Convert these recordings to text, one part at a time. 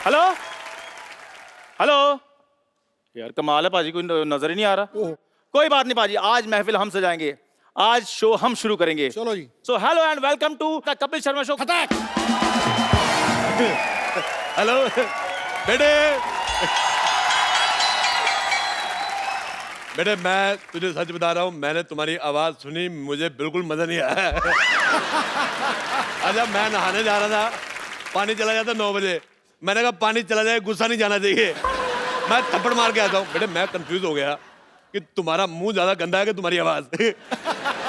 Hello hello. यार कमाल है पाजी, कोई नजर ही नहीं आ रहा। कोई बात नहीं पाजी, आज महफिल हम सजाएंगे, आज शो हम शुरू करेंगे। चलो जी। So hello and welcome to the Kapil Sharma show. फटाक। हेलो बेटे। बेटे मैं तुझे सच बता रहा हूँ, मैंने तुम्हारी आवाज सुनी, मुझे बिल्कुल मजा नहीं आया। अच्छा मैं नहाने जा रहा था, पानी चला जाता 9 बजे, मैंने कहा पानी चला जाए गुस्सा नहीं जाना चाहिए, मैं थप्पड़ मार के आता हूँ। बेटे मैं कंफ्यूज हो गया कि तुम्हारा मुंह ज्यादा गंदा है कि तुम्हारी आवाज।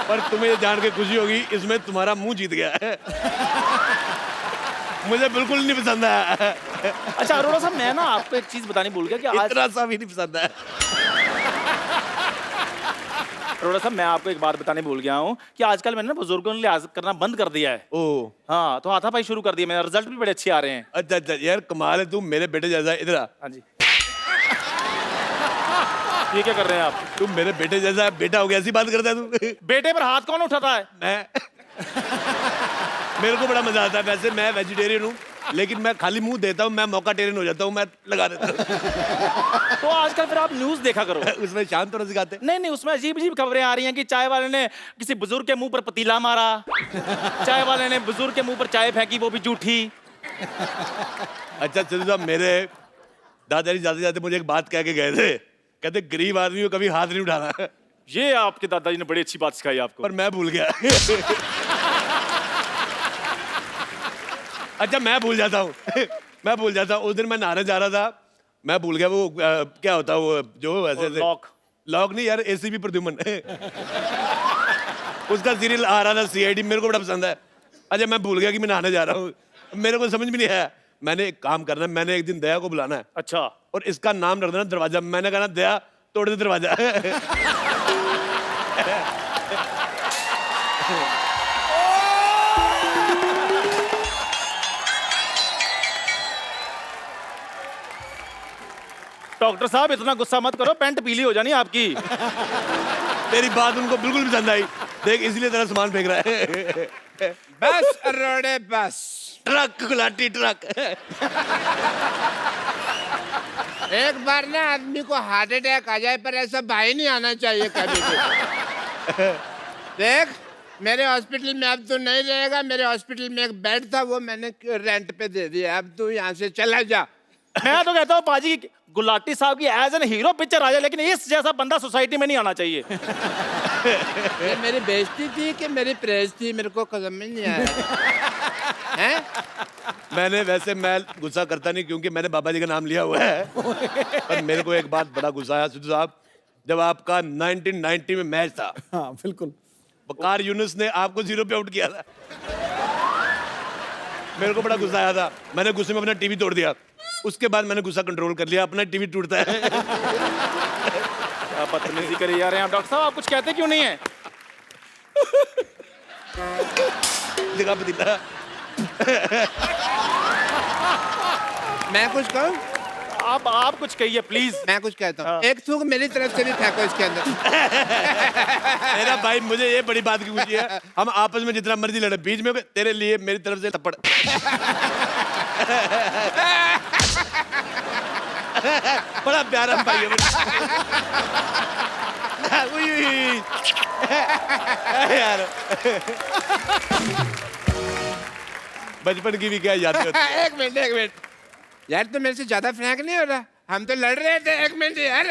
पर तुम्हें ये जान के खुशी होगी, इसमें तुम्हारा मुंह जीत गया है। मुझे बिल्कुल नहीं पसंद है। अच्छा अरोड़ा साहब, मैं ना आपको एक चीज बतानी भूल गया कि आज इतना सा भी नहीं पसंद है। अरोड़ा साहब, मैं आपको एक बात बताने भूल गया हूँ कि आजकल मैंने ना बुजुर्गों ने लिहाज करना बंद कर दिया है। ओह हाँ, तो हाथापाई शुरू कर दिया, मेरे रिजल्ट भी बड़े अच्छे आ रहे हैं। अच्छा अच्छा यार कमाल है, तू मेरे बेटे जैसा है। इधर आ। हाँ जी। ये क्या कर रहे हैं आप? तू मेरे बेटे जैसा है, बेटा हो गया, ऐसी बात करता है तू। बेटे पर हाथ कौन उठाता है? मैं मेरे को बड़ा मजा आता है। वैसे मैं वेजिटेरियन हूँ, लेकिन मैं खाली मुंह देता हूँ, मैं मौका टेरियन हो जाता हूँ, मैं लगा देता हूँ। तो आजकल फिर आप न्यूज देखा करो। उसमें शांत होना सिखाते। नहीं नहीं, उसमें अजीब अजीब खबरें आ रही हैं कि चाय वाले ने किसी बुजुर्ग के मुंह पर पतीला मारा, चाय वाले ने बुजुर्ग के मुंह पर चाय फेंकी, वो भी जूठी। अच्छा चलो साहब, मेरे दादाजी जाते जाते मुझे एक बात कह के गए थे, कहते गरीब आदमी को कभी हाथ नहीं उठाना। ये आपके दादाजी ने बड़ी अच्छी बात सिखाई आपको। पर मैं भूल गया। अच्छा मैं भूल जाता हूँ। मैं भूल जाता हूँ। उस दिन मैं नहाने जा रहा था, मैं भूल गया वो क्या होता है वो जो ऐसे लॉक लॉक नहीं यार, एसीपी प्रद्युमन। उसका सीरियल आ रहा था सीआईडी, मेरे को बड़ा पसंद है। अच्छा मैं भूल गया कि मैं नहाने जा रहा हूँ, मेरे को समझ भी नहीं आया। मैंने एक काम करना है, मैंने एक दिन दया को बुलाना है। अच्छा। और इसका नाम रख देना दरवाजा। मैंने कहा ना दया तोड़ दे दरवाजा। डॉक्टर साहब इतना गुस्सा मत करो, पैंट पीली हो जानी आपकी। तेरी बात उनको बिल्कुल पसंद आई, देख इसलिए तेरा सामान फेंक रहा है। बस अरोड़े बस। Truck Gulati truck. एक बार ना आदमी को हार्ट अटैक आ जाए, पर ऐसा भाई नहीं आना चाहिए कभी भी। देख मेरे हॉस्पिटल में अब तू नहीं रहेगा। मेरे हॉस्पिटल में एक बेड था, वो मैंने रेंट पे दे दिया। अब तू यहाँ से चला जा। मैं तो कहता हूँ पाजी, गुलाटी साहब की एज एन हीरो पिक्चर आ जाए, लेकिन इस जैसा बंदा सोसाइटी में नहीं आना चाहिए। ये मेरी बेइज्जती थी कि मेरी प्रेज थी, मेरे को कसम में नहीं आया। हैं? मैंने वैसे मैं गुस्सा करता नहीं, क्योंकि मैंने बाबा जी का नाम लिया हुआ है। पर मेरे को एक बात बड़ा गुस्सा आया सिद्धू साहब, जब आपका 1990 में मैच था। हाँ बिल्कुल। वकार यूनुस ने आपको 0 पे आउट किया था। मेरे को बड़ा गुस्सा आया था, मैंने गुस्से में अपना टीवी तोड़ दिया। उसके बाद मैंने गुस्सा कंट्रोल कर लिया, अपना टीवी टूटता है। क्या बदतमीजी करी जा रहे हैं आप डॉक्टर साहब, आप कुछ कहते क्यों नहीं है? जगह पतीला। मैं कुछ कहूँ? आप कुछ कहिए प्लीज। मैं कुछ कहता हूँ। हाँ। एक थूक मेरी तरफ से भी फेंको इसके अंदर। मेरा भाई मुझे ये बड़ी बात की खुशी है, हम आपस में जितना मर्जी लड़े, बीच में तेरे लिए मेरी तरफ से थप्पड़। बड़ा प्यारा भाई है। यार बचपन की भी क्या यादें होती हैं। एक मिनट यार, तो मेरे से ज्यादा फ्रैंक नहीं हो रहा। हम तो लड़ रहे थे। एक मिनट यार।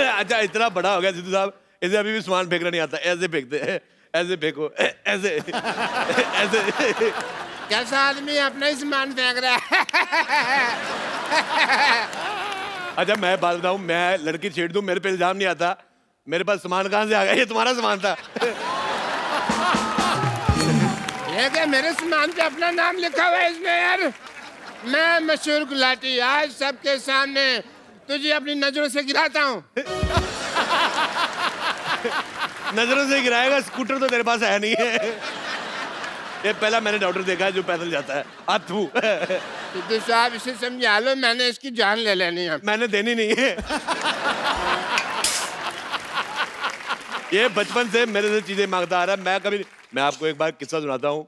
अच्छा इतना बड़ा हो गया सिद्धू साहब, इसे अभी भी सामान फेंकना नहीं आता। ऐसे फेंकते हैं, ऐसे फेंको, ऐसे ऐसे। कैसा आदमी अपना ही सामान फेंक रहा है। अच्छा मैं बात बताऊं, मैं लड़की छेड़ दूं, मेरे पे इल्जाम नहीं आता। मेरे पास सामान कहाँ से आ गया? ये तुम्हारा सामान था। ये क्या मेरे सामान पे अपना नाम लिखा हुआ है इसमें यार? मैं मशहूर गुलाटी आज सबके सामने तुझे अपनी नजरों से गिराता हूँ। नजरों से गिराएगा? स्कूटर तो तेरे पास है नहीं है। ये पहला मैंने डॉक्टर देखा है जो पैदल जाता है। अथू। सिद्धू साहब इसे समझा लो, मैंने इसकी जान ले लेनी है। मैंने देनी नहीं है। ये बचपन से मेरे से चीजें मांगता आ रहा है। मैं आपको एक बार किस्सा सुनाता हूँ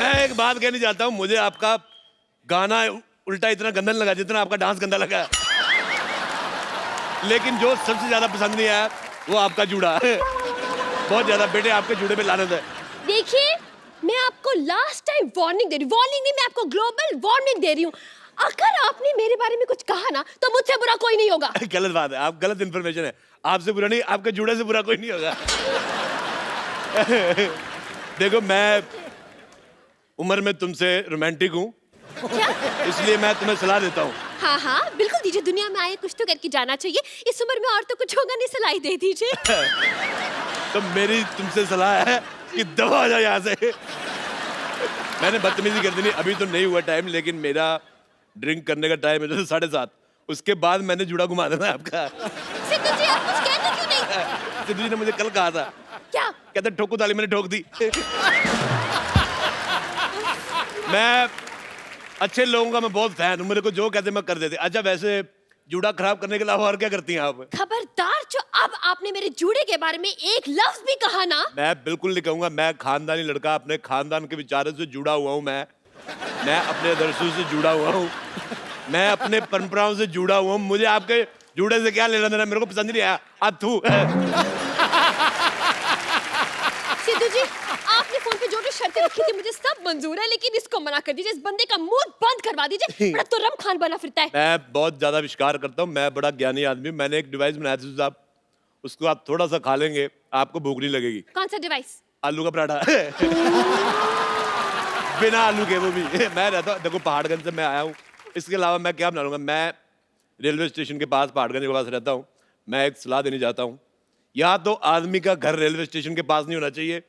मैं एक बात कहनी चाहता हूँ, मुझे आपका गाना उल्टा इतना गंदा नहीं लगा जितना आपका डांस गंदा लगा। लेकिन जो सबसे ज्यादा पसंद नहीं आया वो आपका जूड़ा। बहुत ज्यादा बेटे, आपके जूड़े पे लानत है। देखिए, मैं आपको लास्ट टाइम वार्निंग दे रही हूँ, वार्निंग नहीं, मैं आपको ग्लोबल वार्निंग दे रही हूँ। अगर आपने मेरे बारे में कुछ कहा ना तो मुझसे बुरा कोई नहीं होगा। गलत बात है, आप गलत इन्फॉर्मेशन है। आपसे बुरा नहीं, आपके जूड़े से बुरा कोई नहीं होगा। देखो, मैं उम्र में तुमसे रोमांटिक हूँ, इसलिए मैं तुम्हें सलाह देता हूँ। हाँ हाँ बिल्कुल दीजिए, दुनिया में आए कुछ तो करके जाना चाहिए। इस उम्र में और तो कुछ होगा नहीं, सलाह दे दीजिए। तो मेरी तुमसे सलाह है कि दबा जाओ यहाँ से। मैंने बदतमीजी कर दी नहीं, अभी तो नहीं हुआ टाइम, लेकिन मेरा ड्रिंक करने का टाइम है तो 7:30। उसके बाद मैंने जुड़ा घुमा देना है आपका। सिद्धू जी, आप कुछ कहते क्यों नहीं? सिद्धू जी ने मुझे कल कहा था, क्या? कहते ठोको ताली, मैंने ठोक दी। मैं अच्छे लोगों का मैं बहुत फैन हूँ, मेरे को जो कहते मैं कर देते। अच्छा, वैसे जूड़ा खराब करने के अलावा और क्या करती हैं आप? खबरदार, जो अब आपने मेरे जूड़े के बारे में एक लफ्ज भी कहा ना। मैं बिल्कुल नहीं कहूंगा। मैं खानदानी लड़का, अपने खानदान के विचारों से जुड़ा हुआ हूँ। मैं अपने आदर्शों से जुड़ा हुआ हूँ, मैं अपने परंपराओं से जुड़ा हुआ हूँ। मुझे आपके जूड़े से क्या लेना देना, मेरे को पसंद नहीं आया। अथू। सिद्धू जी, आपने फोन पे जो भी शर्तें रखी थी मुझे सब मंजूर है, लेकिन इसको मना कर दीजिए, इस बंदे का मुंह बंद करवा दीजिए। बड़ा तुर्रम खान बना फिरता है। मैं बहुत ज्यादा विश्वास करता हूँ, मैं बड़ा ज्ञानी आदमी हूँ। मैंने एक डिवाइस बनाया था साहब, उसको आप थोड़ा सा खा लेंगे, आपको भूख नहीं लगेगी। कौन सा डिवाइस? आलू का पराठा। बिना आलू के, वो भी। मैं रहता हूँ, देखो पहाड़गंज से मैं आया हूँ, इसके अलावा मैं क्या बना लूंगा। मैं रेलवे स्टेशन के पास, पहाड़गंज के पास रहता हूँ। मैं एक सलाह देनी चाहता हूँ, या तो आदमी का घर रेलवे स्टेशन के पास नहीं होना चाहिए,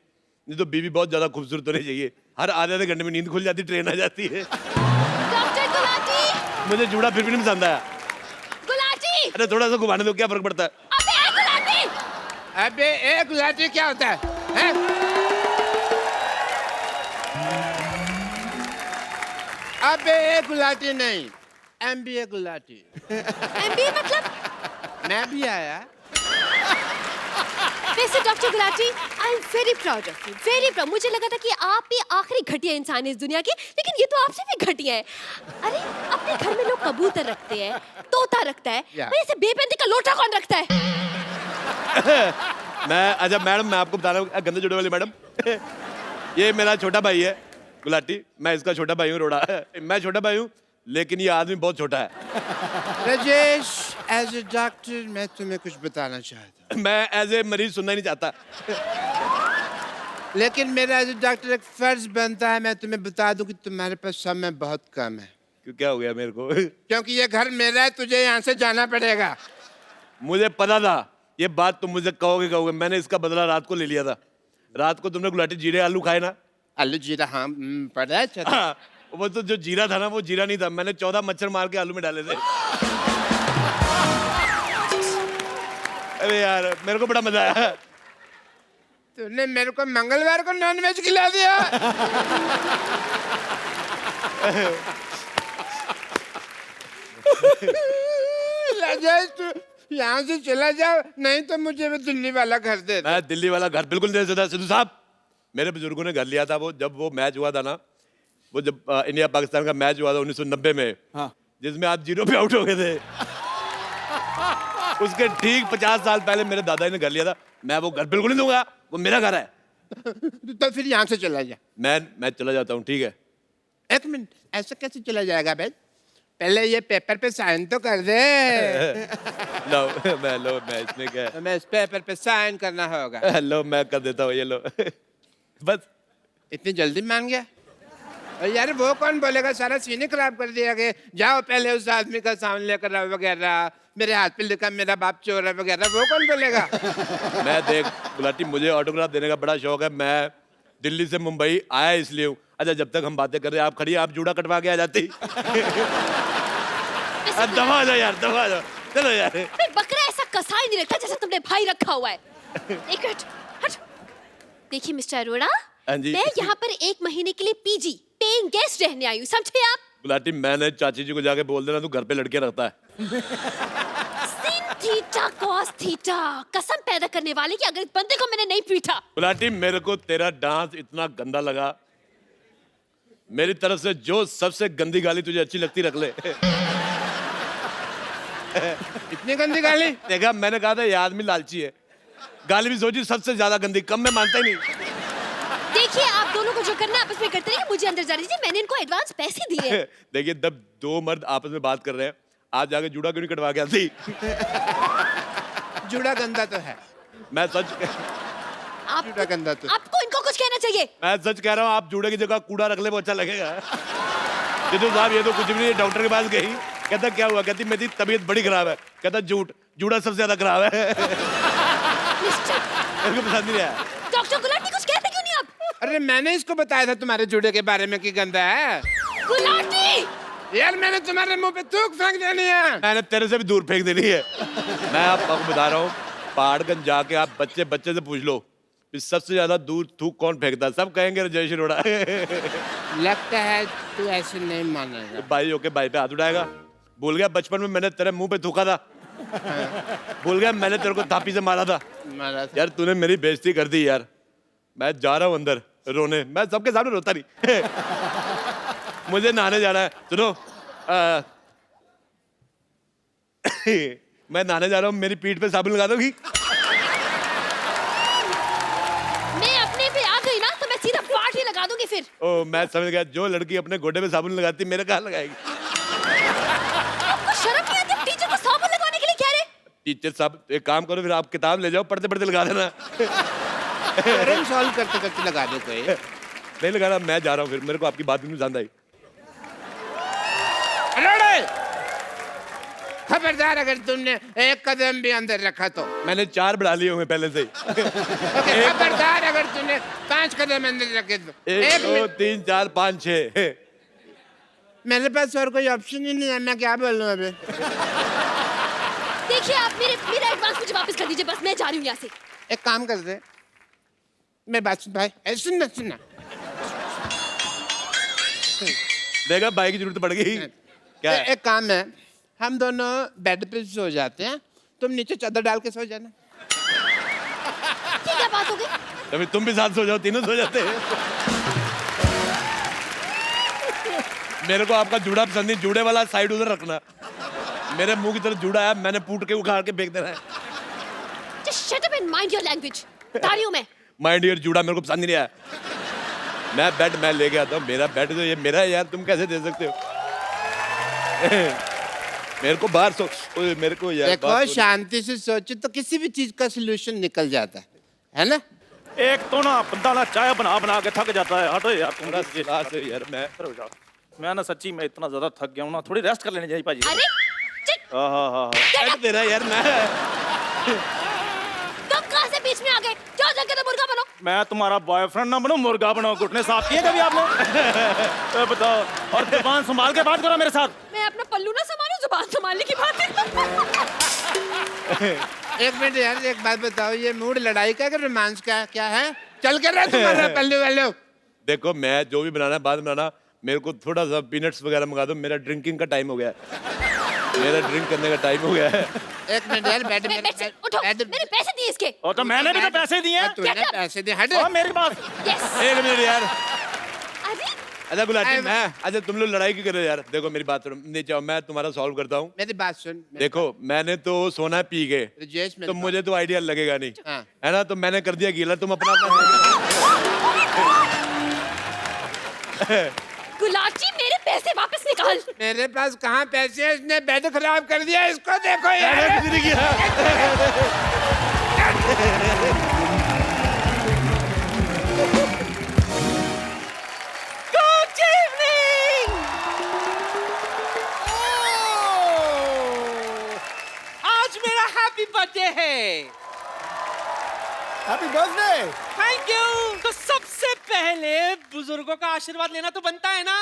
नहीं तो बीवी बहुत ज्यादा खूबसूरत होनी चाहिए। हर आधे घंटे में नींद खुल जाती, ट्रेन आ जाती है। डॉक्टर गुलाटी! मुझे जूड़ा फिर भी नहीं पसंद आया। गुलाटी! अरे थोड़ा सा घुमाने दो, क्या फर्क पड़ता है? अबे गुलाटी! अबे एक गुलाटी क्या होता है? हैं? अबे एक गुलाटी नहीं, MBA गुलाटी। MBA मतलब? मैं भी आया। वैसे doctor Gulati, I am very proud of you, very proud. मुझे लगा था कि आप ही आखिरी घटिया इंसान है इस दुनिया के, लेकिन ये तो आपसे भी घटिया है। अरे अपने घर में लोग कबूतर रखते हैं, तोता रखता है, भाई ऐसे बेपैंती का लोटा कौन रखता है? अच्छा मैडम, मैं आपको बता रहा हूँ, गंदे जुड़े वाली मैडम, ये मेरा छोटा भाई है गुलाटी, मैं इसका छोटा भाई हूँ रोड़ा। मैं छोटा भाई हूँ, लेकिन ये आदमी बहुत छोटा है। राजेश, एज ए डॉक्टर मैं तुम्हें कुछ बताना चाहता हूँ। मैं एज ए मरीज सुनना ही नहीं चाहता, लेकिन मेरा एज ए डॉक्टर एक फर्ज बनता है, मैं तुम्हें बता दूं कि तुम्हारे पास समय बहुत कम है। क्यों, क्या हो गया मेरे को? क्योंकि ये घर मेरा है, तुझे यहाँ से जाना पड़ेगा। मुझे पता था ये बात तुम मुझे कहोगे। मैंने इसका बदला रात को ले लिया था। रात को तुमने गुलाटी जीरे आलू खाए ना? आलू जीरा, हाँ पता है। अच्छा हाँ, वो तो जो जीरा था ना, वो जीरा नहीं था, मैंने 14 मच्छर मार के आलू में डाले थे। अरे यार, मेरे को बड़ा मजा आया। तूने मेरे को मंगलवार को नॉनवेज खिला दिया। राजेश, तू यहाँ से चला जा, नहीं तो मुझे वो दिल्ली वाला घर दे दे। मैं दिल्ली वाला घर बिल्कुल नहीं दे सकता सिद्धू साहब। मेरे बुजुर्गों ने घर लिया था, वो जब वो मैच हुआ था ना, वो जब इंडिया पाकिस्तान का मैच हुआ था 1990 में, हाँ। जिसमें आप 0 पे आउट हो गए थे। उसके ठीक 50 साल पहले मेरे दादाजी ने घर लिया था। मैं वो घर बिल्कुल नहीं दूंगा, वो मेरा घर है। तो फिर यहाँ से चला जा। मैं चला जाता हूँ, ठीक है? एक मिनट, ऐसे कैसे चला जाएगा भाई? पहले ये पेपर पे साइन तो कर दे। मैं इसमें क्या है? मैं इस पेपर पे साइन करना होगा। लो, मैं कर देता हूँ, ये लो। बस इतनी जल्दी मान गया? और यार वो कौन बोलेगा, सारा सीन खराब कर दिया कि जाओ पहले उस आदमी का सामान लेकर आओ वगैरह, मेरे हाथ पे लिखा मेरा बाप चोर है वगैरह, वो कौन बोलेगा? मैं देख गुलाटी, मुझे ऑटोग्राफ देने का बड़ा शौक है। मैं दिल्ली से मुंबई आया इसलिए हूँ। अच्छा, जब तक हम बातें कर रहे हैं, आप खड़ी, आप जूड़ा कटवा के आ जाती। दबा जाओ यार, दबा जाओ, चलो यार। फिर बकरा ऐसा कसाई नहीं रखा जैसे तुमने भाई रखा हुआ है। एक मिनट, हट। देखिए मिस्टर अरोड़ा, हाँ जी। मैं यहाँ पर 1 महीने के लिए पीजी पेइंग गेस्ट रहने आई हूँ, समझे आप? गुलाटी, मैंने चाची जी को जाके बोल देना तू घर पे लड़कियां रखता है। सिन थीटा कॉस थीटा, कसम पैदा करने वाले कि अगर इस बंदे को मैंने नहीं पीटा। गुलाटी, मेरे को तेरा डांस इतना गंदा लगा मेरी तरफ से जो सबसे गंदी गाली तुझे अच्छी लगती रख ले। इतनी गंदी गाली? देखा, मैंने कहा था ये आदमी लालची है। गाली भी सोची सबसे ज्यादा गंदी, कम में मानता ही नहीं। देखिए, आप दोनों को जो करना है आपस में करते रहिए, मुझे अंदर जाने दीजिए, मैंने इनको एडवांस पैसे दिए हैं। देखिए, जब दो मर्द आपस में बात कर रहे हैं, आज जाके जूड़ा क्यों नहीं कटवा के आती? जूड़ा गंदा तो है। मैं सच जूड़ा गंदा तो। आपको इनको कुछ कहना चाहिए। मैं सच कह रहा हूँ, आप जूड़े की जगह कूड़ा रख ले, वो अच्छा लगेगा। जितू साहब, ये तो कुछ भी नहीं। डॉक्टर के पास गई, कहता क्या हुआ? कहती मेरी तबीयत बड़ी खराब है। कहता झूठ, जूड़ा सबसे ज्यादा खराब है। मेरे को पसंद नहीं आया। डॉक्टर गुलाटी, कुछ कहते क्यों नहीं आप? अरे मैंने इसको बताया था तुम्हारे जूड़े के बारे में कि गंदा है। गुलाटी! यार मैंने तुम्हारे मुंह पे थूक फेंक देनी है। मैंने तेरे से भी दूर फेंक देनी है। मैं आपको बता रहा हूँ, पहाड़गंज जाके आप बच्चे से पूछ लो कि सबसे ज्यादा दूर थूक कौन फेंकता है। सब कहेंगे जय श्री रोड़ा। लगता है तू ऐसे नहीं मानेगा। भाई होके भाई पे हाथ उठाएगा। भूल गया बचपन में मैंने तेरे मुंह पे थूका था। भूल गया मैंने तेरे को थापी से मारा था। यार तूने मेरी बेइज्जती कर दी यार। मैं जा रहा हूँ अंदर रोने। मैं सबके सामने रोता नहीं। मुझे नहाने जाना है। सुनो, मैं नहाने जा रहा हूँ, मेरी पीठ पे साबुन लगा दोगी? मैं अपने पे आ गई ना तो मैं सीधा पार्ट ही लगा दूंगी फिर। ओ, मैं समझ गया। जो लड़की अपने गोडे पे साबुन लगाती मेरे कहाँ लगाएगी? आपको शर्म नहीं आती? टीचर को साबुन लगाने के लिए कह रहे? टीचर साहब, एक काम करो, फिर आप किताब ले जाओ, पढ़ते पढ़ते लगा देना। प्रॉब्लम सॉल्व करते करते लगा दो कोई। नहीं लगाना, मैं जा रहा हूँ फिर। मेरे को आपकी बात भी नहीं पसंद आई। खबरदार अगर तुमने एक कदम भी अंदर रखा तो। मैंने 4 बढ़ा लिए होंगे पहले से ही। खबरदार अगर तूने 5 कदम अंदर रखे तो। 1 2 3 4 5 6। मेरे पास और कोई ऑप्शन ही नहीं है। मैं क्या बोलूं अभी? देखिए, आप मेरा एडवांस मुझे वापस कर दीजिए, बस मैं जा रही हूँ यहाँ से। एक काम कर दे, मैं बात सुन भाई। सुनना सुनना। देखा, भाई की जरूरत पड़ गई। क्या है? एक काम है, हम दोनों बेड पे सो जाते हैं, तुम नीचे चादर डाल के सो जाना। ये क्या बात हो गई? तभी तुम भी साथ सो जाओ, तीनों सो जाते हैं। मेरे को आपका जूड़ा पसंद नहीं। जूड़े वाला साइड उधर रखना। मेरे मुंह की तरफ जूड़ा है, मैंने पूट के उखाड़ के फेंक देना है। Just shut up and mind your language. बता रही हूँ मैं। माइंड योर जूड़ा मेरे को पसंद नहीं आया। मैं बेड मैं लेके आता हूँ। मेरा बेड तो ये मेरा है यार, तुम कैसे दे सकते हो? मेरे को बाहर सो, मेरे को यार देखो, शांति से सोचो तो किसी भी चीज का सोल्यूशन निकल जाता है ना? एक तो ना बंदा ना चाय बना बना के थक जाता है। हटो यार तुम। यार मैं ना सच्ची में इतना ज्यादा थक गया हूँ ना, थोड़ी रेस्ट कर लेनी चाहिए भाजी। अरे हाँ हाँ हाँ। बेड तेरा यार। मैं तुम कहाँ से बीच में आ गए? जाओ जाके तो मुर्गा बनो। मैं तुम्हारा बॉयफ्रेंड ना बनूं, मुर्गा बनाओ। घुटने साफ किए कभी आपने? तो बताओ। और जुबान संभाल के बात करो मेरे साथ। मैं अपना पल्लू ना संभालूं, जुबान संभालने की बात है। एक मिनट यार, एक बात बताओ, ये मूड लड़ाई का रोमांस का क्या है? चल कर रहा तुम्हारा पल्लू वालो। देखो, मैं जो भी बनाना है बाद में बनाना। मेरे को थोड़ा सा पीनट्स वगैरह मंगा दो। मेरा ड्रिंकिंग का टाइम हो गया है। मेरा ड्रिंक करने का टाइम हो गया है। एक मिनट यार, बैठ बेड से उठो, मैंने पैसे दिए इसके। और तो मैंने भी तो पैसे दिए हैं। तूने क्या? पैसे दे। हट। और मेरी बात। Yes. एक मिनट यार। अरे अच्छा गुलाटी, मैं अच्छा तुम लोग लड़ाई क्यों कर रहे हो यार? देखो मेरी बात सुनो, नीचे आओ, मैं तुम्हारा सॉल्व करता हूँ। मेरी बात सुन। देखो, मैंने तो सोना पी के, राजेश, तो मुझे तो आइडिया लगेगा नहीं, हाँ। है ना? तो मैंने कर दिया गीला, तुम अपना गुलाटी, मेरे पैसे वापस निकाल। मेरे पास कहाँ पैसे हैं? इसने बेड खराब कर दिया। इसको देखो यार। Good evening! आज मेरा हैप्पी बर्थडे है। Happy birthday. Thank you. तो सबसे पहले बुजुर्गों का आशीर्वाद लेना तो बनता है ना।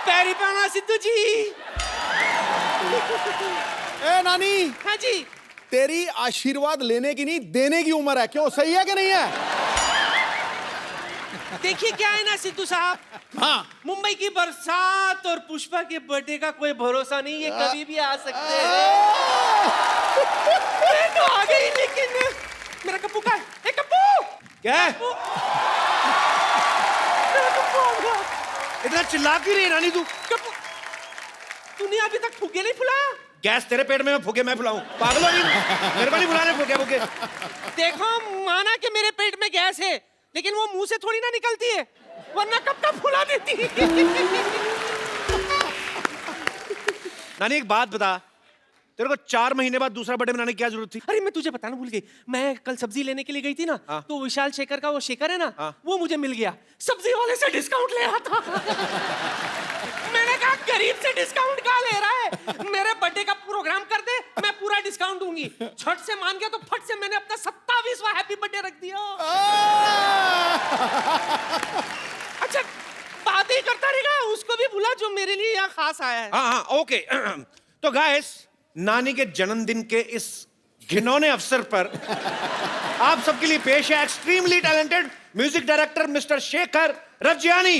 पैरी पाना सिद्धू जी। ए नानी, हाँ जी। तेरी आशीर्वाद लेने की नहीं देने की उम्र है। क्यों, सही है कि नहीं है? देखिए क्या है ना सिद्धू साहब, हाँ। मुंबई की बरसात और पुष्पा के बर्थडे का कोई भरोसा नहीं है, कभी भी आ सकते हैं। मैं तो आ गई, लेकिन मेरा कप्पू का है। कप्पू क्या? मेरा कप्पू आ गया। इतना चिल्ला क्यों रही है नानी तू? तूने अभी तक फुगे नहीं फुलाया? गैस तेरे पेट में, मैं फुगे मैं फुलाऊं? पागल हो गई? मेरे को नहीं फुलाने फुगे फुगे। देखो, माना कि मेरे पेट में गैस है, लेकिन वो मुंह से थोड़ी ना निकलती है, वरना कब कब फुला देती। नानी एक बात बता, तेरे को 4 महीने बाद दूसरा बर्थडे मनाने की क्या जरूरत थी? अरे मैं तुझे बताना भूल गई, मैं कल सब्जी लेने के लिए गई थी ना, हाँ। तो विशाल शेखर का वो शेखर है ना, हाँ। वो मुझे मिल गया, सब्जी वाले से डिस्काउंट ले रहा था। मैंने कहा गरीब से डिस्काउंट कहाँ ले रहा है, मेरे बर्थडे का प्रोग्राम कर दे, मैं पूरा डिस्काउंट दूंगी। छठ से मान गया तो फट से मैंने अपना 27वां हैप्पी बर्थडे रख दिया। अच्छा, बात ही करता रहेगा, उसको भी बुला जो मेरे लिए यहाँ खास आया है। हाँ हाँ ओके। तो गाइस, नानी के जन्मदिन के इस घिनौने अवसर पर आप सबके लिए पेश है extremely talented music director mister Shekhar Ravjiani.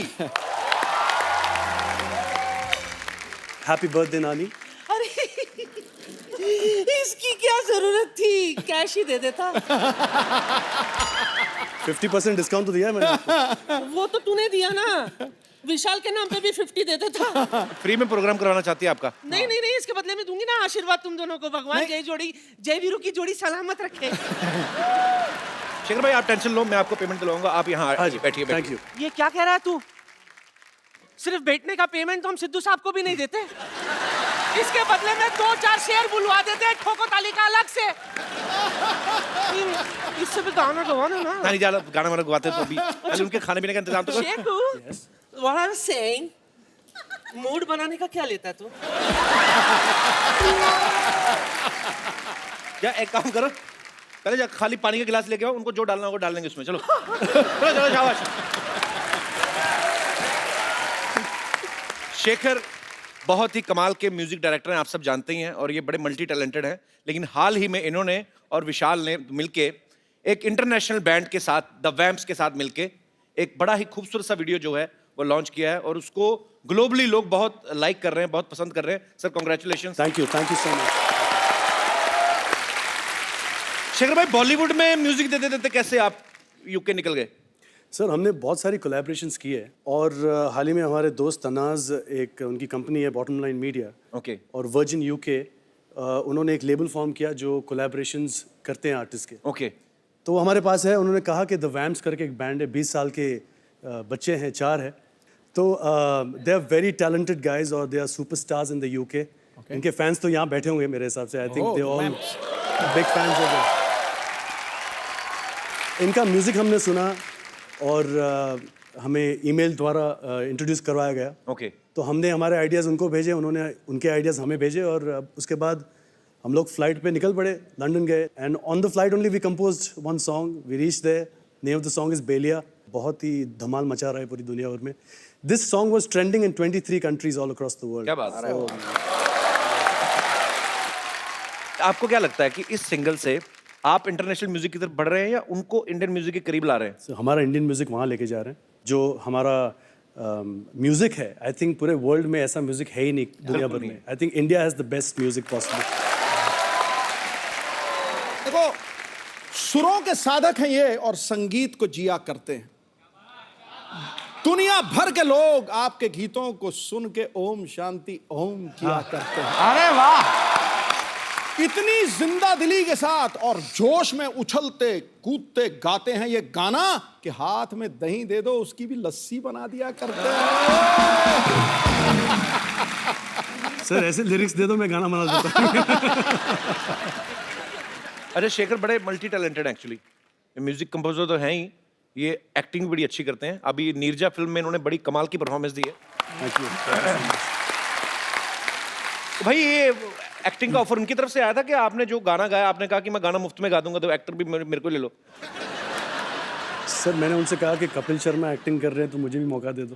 Happy birthday नानी। अरे इसकी क्या जरूरत थी, कैश ही दे देता। 50% डिस्काउंट तो दिया है मैंने आपको। वो तो तूने दिया ना, विशाल के नाम पे भी 50 दे देता। फ्री में प्रोग्राम करवाना चाहती है आपका? नहीं नहीं नहीं, इसके बदले में दूंगी ना आशीर्वाद तुम दोनों को। भगवान जय वीरू की जोड़ी सलामत रखे। शेखर भाई आप टेंशन लो, मैं आपको पेमेंट दिलवाऊंगा, आप यहाँ बैठिए। Thank you. ये क्या कह रहा है तू? सिर्फ बैठने का पेमेंट तो हम सिद्धू साहब को भी नहीं देते, इसके बदले में 2-4 शेयर बुलवा देते हैं ठोको ताली का अलग से। इससे भी गाना गवा ना। नानी ज्यादा गाना वाना गवाते तो अभी पहले उनके खाने पीने का इंतजाम तो कर। Shekhu, what I'm saying, mood बनाने का क्या लेता तू? या एक काम करो, पहले जा खाली पानी का गिलास लेके आओ, उनको जो डालना होगा डाल लेंगे उसमें। चलो चलो शाबाश। शेखर बहुत ही कमाल के म्यूजिक डायरेक्टर हैं, आप सब जानते ही हैं, और ये बड़े मल्टी टैलेंटेड हैं। लेकिन हाल ही में इन्होंने और विशाल ने मिलके एक इंटरनेशनल बैंड के साथ, द वैम्प्स के साथ मिलके एक बड़ा ही खूबसूरत सा वीडियो जो है वो लॉन्च किया है, और उसको ग्लोबली लोग बहुत लाइक कर रहे हैं, बहुत पसंद कर रहे हैं। Sir congratulation. Thank you so much. Shekhar भाई, बॉलीवुड में म्यूजिक देते देते कैसे आप यूके निकल गए? सर हमने बहुत सारी कोलैबोरेशंस की है, और हाल ही में हमारे दोस्त तनाज, एक उनकी कंपनी है बॉटम लाइन मीडिया, ओके। और वर्जिन यूके, उन्होंने एक लेबल फॉर्म किया जो कोलैबोरेशंस करते हैं आर्टिस्ट के। ओके। तो वो हमारे पास है, उन्होंने कहा कि द वैम्प्स करके एक बैंड है, 20 साल के बच्चे हैं, 4 है, तो they are very talented guys और they are superstars in the UK. इनके फैंस तो यहाँ बैठे होंगे मेरे हिसाब से, I think they all big fans of इनका म्यूजिक हमने सुना, और हमें ईमेल द्वारा इंट्रोड्यूस करवाया गया। ओके। तो हमने हमारे आइडियाज़ उनको भेजे, उन्होंने उनके आइडियाज़ हमें भेजे, और उसके बाद हम लोग फ्लाइट पे निकल पड़े, लंदन गए, and on the flight only we composed one song, we reach there, name of the song is बेलिया। बहुत ही धमाल मचा रहा है पूरी दुनिया भर में। This song was trending in 23 countries all across the world. क्या बात है। आपको क्या लगता है कि इस सिंगल से आप इंटरनेशनल म्यूजिक की तरफ बढ़ रहे हैं या उनको इंडियन म्यूजिक के करीब ला रहे हैं? So, हमारा इंडियन म्यूजिक वहाँ लेके जा रहे हैं, जो हमारा म्यूजिक है। आई थिंक पूरे वर्ल्ड में ऐसा म्यूजिक है ही नहीं दुनिया भर में। I think India has the best music possible. देखो, सुरों के साधक हैं ये, और संगीत को जिया करते हैं। दुनिया भर के लोग आपके गीतों को सुन के ओम शांति ओम किया करते हैं। अरे वाह, इतनी जिंदा दिली के साथ और जोश में उछलते कूदते गाते हैं ये गाना कि हाथ में दही दे दो उसकी भी लस्सी बना दिया करते हैं। सर ऐसे लिरिक्स दे दो, मैं गाना बना देता हूँ। अरे शेखर बड़े multi talented actually, music composer तो हैं ही, ये एक्टिंग भी बड़ी अच्छी करते हैं। अभी नीरजा फिल्म में इन्होंने बड़ी कमाल की परफॉर्मेंस दी है। Thank you. तो भाई ये एक्टिंग का ऑफर उनकी तरफ से आया था कि आपने जो गाना गाया, आपने कहा कि मैं गाना मुफ्त में गा दूंगा, तो एक्टर भी मेरे को ले लो? सर मैंने उनसे कहा कि कपिल शर्मा एक्टिंग कर रहे हैं तो मुझे भी मौका दे दो।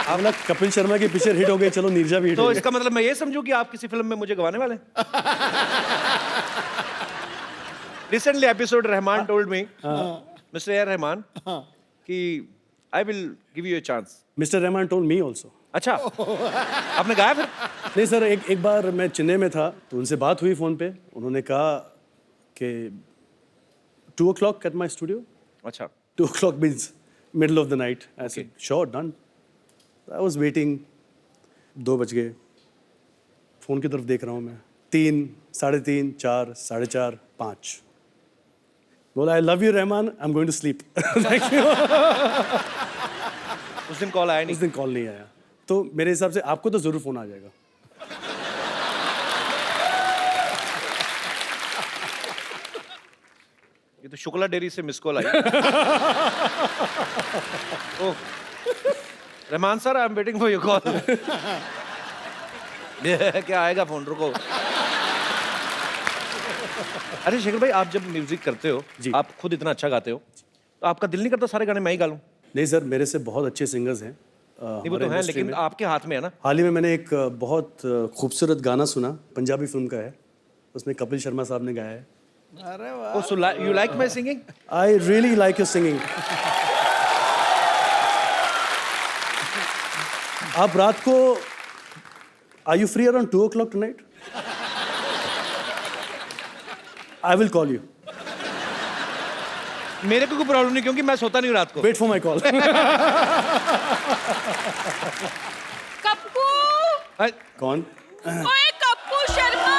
आप ना कपिल शर्मा की पिक्चर हिट हो गई, चलो नीरजा भी हिट तो हो इसका मतलब मैं ये समझूं कि आप किसी फिल्म में मुझे गवाने वाले हैं? Recently episode Rahman told me, Mr. A. Rahman, कि I will give you a chance. Mister Rahman told me also. अच्छा, आपने गाया फिर? नहीं सर, एक बार मैं चेन्नई में था तो उनसे बात हुई फ़ोन पे, उन्होंने कहा कि 2 o'clock at my studio। अच्छा। 2 o'clock means middle of the night. I said, sure, done. I was waiting. 2 बज गए. फोन की तरफ देख रहा हूँ मैं. 3, 3:30, 4, 4:30, 5. बोला, I love you, Rahman. I'm going to sleep. Thank you. उस दिन कॉल आया उस नहीं? दिन कॉल नहीं आया. तो मेरे हिसाब से आपको तो जरूर फोन आ जाएगा. ये तो शुक्ला डेयरी से miss call I. Oh, Rahman sir, I am waiting for your call. क्या आएगा फोन, रुको. अरे शेखर भाई, आप जब म्यूजिक करते हो, जी. आप खुद इतना अच्छा गाते हो, तो आपका दिल नहीं करता सारे गाने मैं ही गा लूं? नहीं सर, मेरे से बहुत अच्छे सिंगर्स हैं. नहीं वो तो है, लेकिन आपके हाथ में है ना. हाल ही में मैंने एक बहुत खूबसूरत गाना सुना, पंजाबी फिल्म का है. उसमें कपिल शर्मा साहब ने गाया है. Oh, so you like my singing? I really like your singing. आप रात को Are you free around 2 o'clock tonight? I will call you. मेरे को कोई प्रॉब्लम नहीं, क्योंकि मैं सोता नहीं हूँ रात को. Wait for my call. Kappu, कौन? ओए कप्पू शर्मा,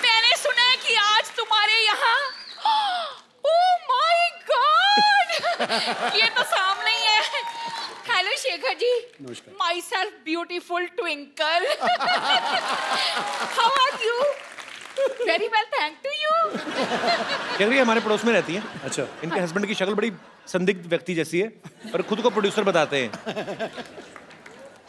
मैंने सुना है कि आज तुम्हारे यहाँ, ओह माय गॉड, ये तो सामने ही है. हेलो शेखर जी. नमस्कार. Myself beautiful Twinkle. How are you? Very well, thank to you. कह रही है हमारे पड़ोस में रहती हैं. अच्छा. इनके हस्बैंड की शक्ल बड़ी संदिग्ध व्यक्ति जैसी है, और खुद को प्रोड्यूसर बताते हैं.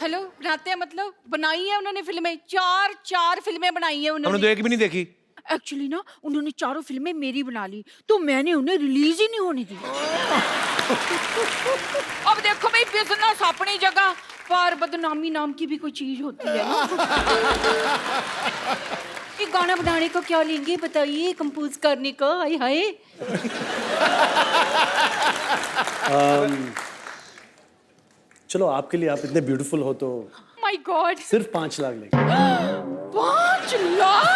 हेलो, बनाते हैं मतलब बनाई है उन्होंने फिल्में, 4 फिल्में बनाई है हमने उन्होंने. तो एक भी नहीं देखी. एक्चुअली ना उन्होंने 4 फिल्में मेरी बना ली, तो मैंने उन्हें रिलीज ही नहीं होने दी. अब देखो भाई, बिजनेस अपनी जगह, पर बदनामी नाम की भी कोई चीज होती है ना. ये गाना बनाने को क्या लेंगे बताइए, कंपोज करने का. हाय हाय. चलो, आपके लिए, आप इतने ब्यूटीफुल हो तो माय गॉड, सिर्फ 5 लाख लेंगे. 5 लाख?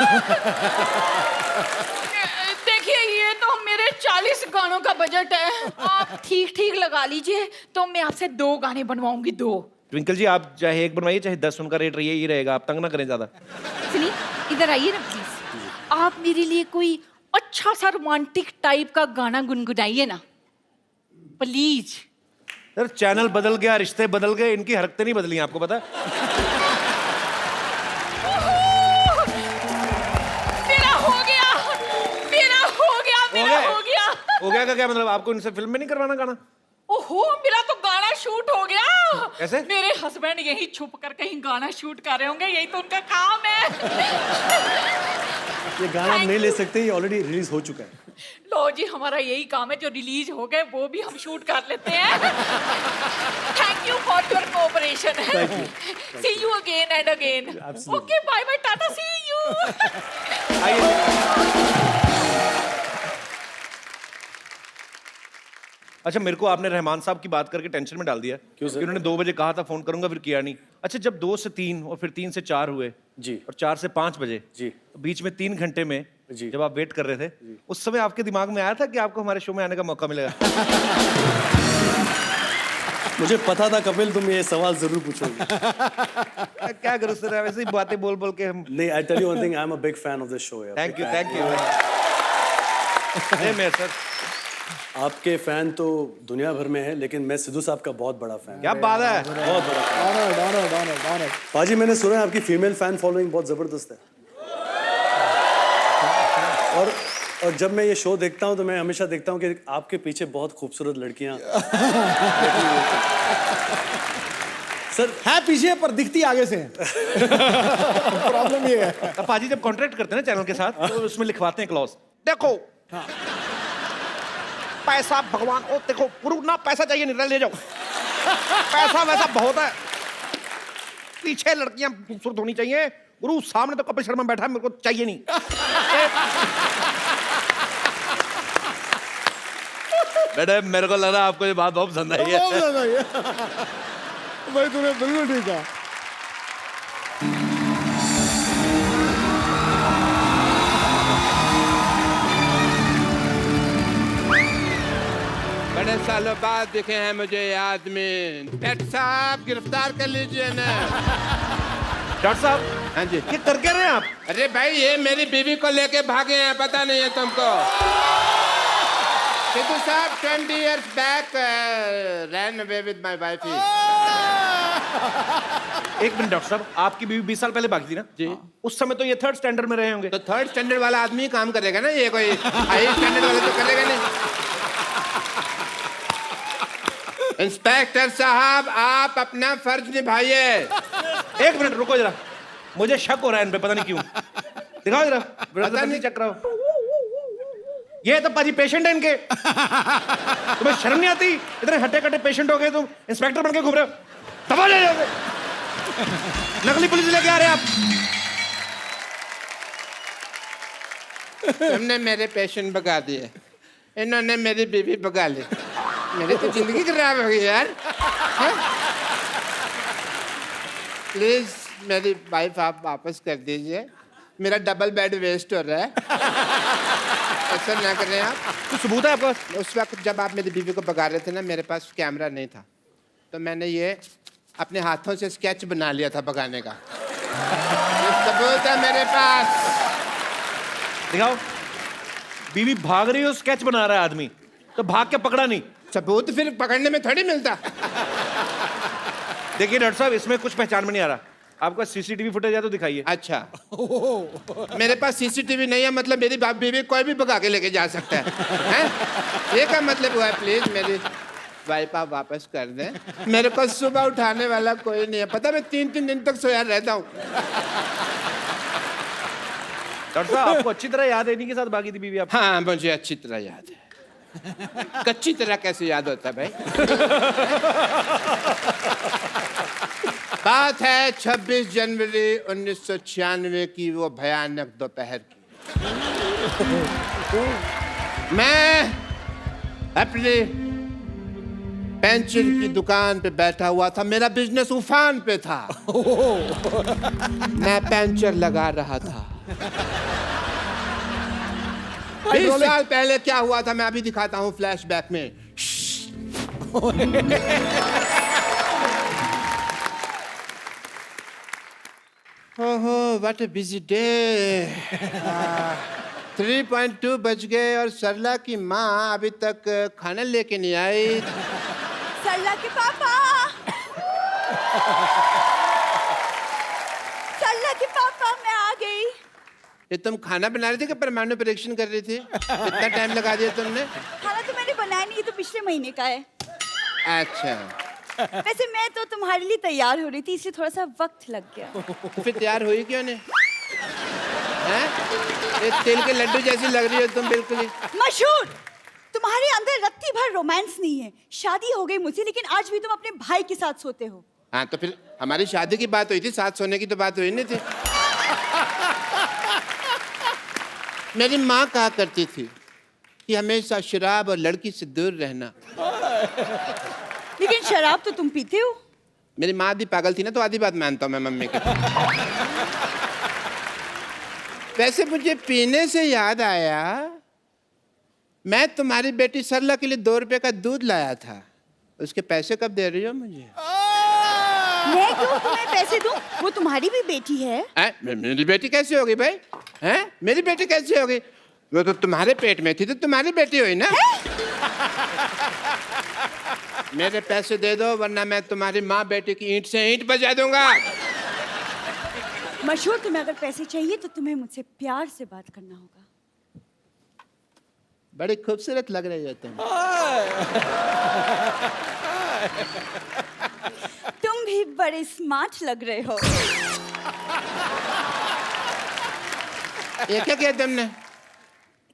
देखिए, ये तो मेरे 40 गानों का बजट है. आप ठीक ठीक लगा लीजिए, तो मैं आपसे 2 गाने बनवाऊंगी. 2. ट्विंकल जी, आप चाहे 1 बनवाइए चाहे 10, उनका रेट रही ही रहेगा. आप तंग ना करें ज्यादा. सुनिए, इधर आइए ना प्लीज. आप मेरे लिए कोई अच्छा सा रोमांटिक टाइप का गाना गुनगुनाइए ना प्लीज. सर, चैनल बदल गया, रिश्ते बदल गए, इनकी हरकतें नहीं बदली, आपको पता है? मेरा हो गया, मेरा हो गया, मेरा हो गया. हो गया का क्या मतलब? आपको इनसे फिल्म में नहीं करवाना गाना? ओहो, मेरा तो गाना शूट हो गया. कैसे? मेरे हस्बैंड यही छुप कर कहीं गाना शूट कर रहे होंगे, यही तो उनका काम है. ये गाना हम नहीं ले सकते, ये ऑलरेडी रिलीज हो चुका है. लो जी, हमारा यही काम है, जो रिलीज हो गए वो भी हम शूट कर लेते हैं. Thank you for your cooperation. See you again and again. Okay, bye bye, tata, see you. अच्छा, मेरे को आपने रहमान साहब की बात करके टेंशन में डाल दिया. क्यों सर? उन्होंने 2 बजे कहा था फोन करूंगा, फिर किया नहीं. अच्छा, जब 2 से 3 और फिर 3 से 4 हुए जी. और 4 से 5 बजे, जी. तो बीच में 3 घंटे में जी. जब आप वेट कर रहे थे, उस समय आपके दिमाग में आया था कि आपको हमारे शो में आने का मौका मिलेगा? मुझे पता था कपिल, तुम ये सवाल जरूर पूछोगे. क्या करूं सर, वैसे ही बातें बोल बोल के हम. नहीं, I tell you one thing, I am a big fan of this show. Thank you, thank you. मैं सर, आपके फैन तो दुनिया भर में है, लेकिन मैं सिद्धू साहब का बहुत बड़ा फैन. क्या बात है? बहुत बड़ा fan. ऑनर्ड. पाजी, मैंने सुना है आपकी फीमेल फैन फॉलोइंग बहुत जबरदस्त है. और जब मैं ये शो देखता हूँ तो मैं हमेशा देखता हूँ कि आपके पीछे बहुत खूबसूरत लड़कियाँ. सर है पीछे पर दिखती आगे से. प्रॉब्लम ये है. अब पाजी जब कॉन्ट्रैक्ट करते हैं ना चैनल के साथ, तो उसमें लिखवाते हैं क्लॉज. देखो, पैसा भगवान, ओ देखो गुरु ना, पैसा चाहिए नहीं, ले जाओ. पैसा वैसा बहुत है, पीछे लड़कियां खूबसूरत होनी चाहिए. गुरु, सामने तो कपिल शर्मा बैठा है, मेरे को चाहिए नहीं. बेटे, मेरे को लग रहा है आपको ये बात बहुत पसंद आई है. भाई तूने बिल्कुल ठीक कहा. सालों बाद दिखे हैं मुझे ये आदमी। डॉक्टर साहब गिरफ्तार कर लीजिए ना। डॉक्टर साहब, हाँ जी। ये कर क्या रहे हैं आप? अरे भाई ये मेरी बीवी को लेके भागे हैं, पता नहीं है तुमको? सिद्धू साहब 20 years back ran away with my wife. एक मिनट डॉक्टर साहब, आपकी बीवी 20 साल पहले भागी थी ना जी। उस समय तो ये 3rd स्टैंडर्ड में रहे होंगे। तो 3rd स्टैंडर्ड वाला आदमी ही काम करेगा ना, ये कोई हाई स्टैंडर्ड वाला तो करेगा नहीं। इंस्पेक्टर साहब आप अपना फर्ज निभाइए। एक मिनट रुको जरा, मुझे शक हो रहा है इन पे, पता नहीं क्यों। दिखाओ जरा, पता नहीं चेक कराओ। ये तो पाजी पेशेंट है इनके। तुम्हें शर्म नहीं आती? इतने हट्टे कट्टे पेशेंट हो गए, तुम इंस्पेक्टर बन के घूम रहे हो। दबा ले जाओगे। नकली पुलिस लेके आ रहे हैं आप। तुमने मेरे पेशेंट भगा दिए, इन्होंने मेरी बीवी भगा ली। मेरी तो जिंदगी खराब हो गई यार। प्लीज मेरी वाइफ आप वापस कर दीजिए, मेरा डबल बेड वेस्ट हो रहा है। ऐसा ना करें आप। कुछ सबूत है आपका? उस वक्त जब आप मेरी बीवी को भगा रहे थे ना, मेरे पास कैमरा नहीं था, तो मैंने ये अपने हाथों से स्केच बना लिया था भगाने का। ये सबूत है मेरे पास। दिखाओ। बीवी भाग रही हो, स्केच बना रहा है आदमी, तो भाग के पकड़ा नहीं। सबूत फिर पकड़ने में थोड़ी मिलता। देखिए डॉक्टर साहब, इसमें कुछ पहचान में नहीं आ रहा। आपका सीसीटीवी फुटेज है तो दिखाइए। अच्छा, मेरे पास सीसीटीवी नहीं है, मतलब मेरी बीवी कोई भी भगा के लेके जा सकता है? ये क्या मतलब हुआ? प्लीज मेरी वाइफ आप वापस कर दें। मेरे को सुबह उठाने वाला कोई नहीं है, पता मैं 3-3 दिन तक सोया रहता हूँ। डॉक्टर साहब, आपको अच्छी तरह याद है इन्हीं के साथ भागी थी बीवी आप? हाँ मुझे अच्छी तरह याद है। कच्ची तरह कैसे याद होता है भाई? बात है 26 जनवरी 1996 की, वो भयानक दोपहर की। मैं अपनी पेंचर की दुकान पे बैठा हुआ था, मेरा बिजनेस उफान पे था। मैं पेंचर लगा रहा था। 20 साल पहले क्या हुआ था मैं अभी दिखाता हूँ फ्लैशबैक में। ओहो व्हाट अ बिजी डे। 3.2 बज गए और सरला की माँ अभी तक खाना लेके नहीं आई। सरला के पापा, सरला के पापा मैं आ गई। ये तुम खाना बना रही थी कि परमाणु परीक्षण कर रही थी? कितना टाइम लगा दिया तुमने? खाना तो मैंने बनाया नहीं, ये तो पिछले महीने का है। अच्छा, वैसे मैं तो तुम्हारे लिए तैयार हो रही थी, इसलिए थोड़ा सा वक्त लग गया। तो फिर तैयार हुई क्यों नहीं? हैं? ये तिल के लड्डू जैसी लग रही हो तुम बिल्कुल ही। मशहूर, तुम्हारे अंदर रत्ती भर रोमांस नहीं है। शादी हो गई मुझसे, लेकिन आज भी तुम अपने भाई के साथ सोते हो। हाँ तो फिर हमारी शादी की बात हुई थी, साथ सोने की तो बात हुई नहीं थी। मेरी माँ कहा करती थी कि हमेशा शराब और लड़की से दूर रहना। लेकिन शराब तो तुम पीते हो। मेरी माँ आधी पागल थी ना, तो आधी बात मानता हूँ मैं मम्मी की। वैसे मुझे पीने से याद आया, मैं तुम्हारी बेटी सरला के लिए 2 रुपए का दूध लाया था, उसके पैसे कब दे रही हो मुझे? मैं क्यों तुम्हें पैसे दूं? वो तुम्हारी भी बेटी है। मेरी बेटी कैसे होगी भाई? हैं? मेरी बेटी कैसे होगी? वो तो तुम्हारे पेट में थी तो तुम्हारी बेटी हुई ना। मेरे पैसे दे दो वरना मैं तुम्हारी माँ बेटी की ईंट से ईंट बजा दूंगा। मशहूर, तुम्हें अगर पैसे चाहिए तो तुम्हें मुझसे प्यार से बात करना होगा। बड़ी खूबसूरत लग रही हो तुम। तुम भी बड़े स्मार्ट लग रहे हो। ये क्या किया तुमने?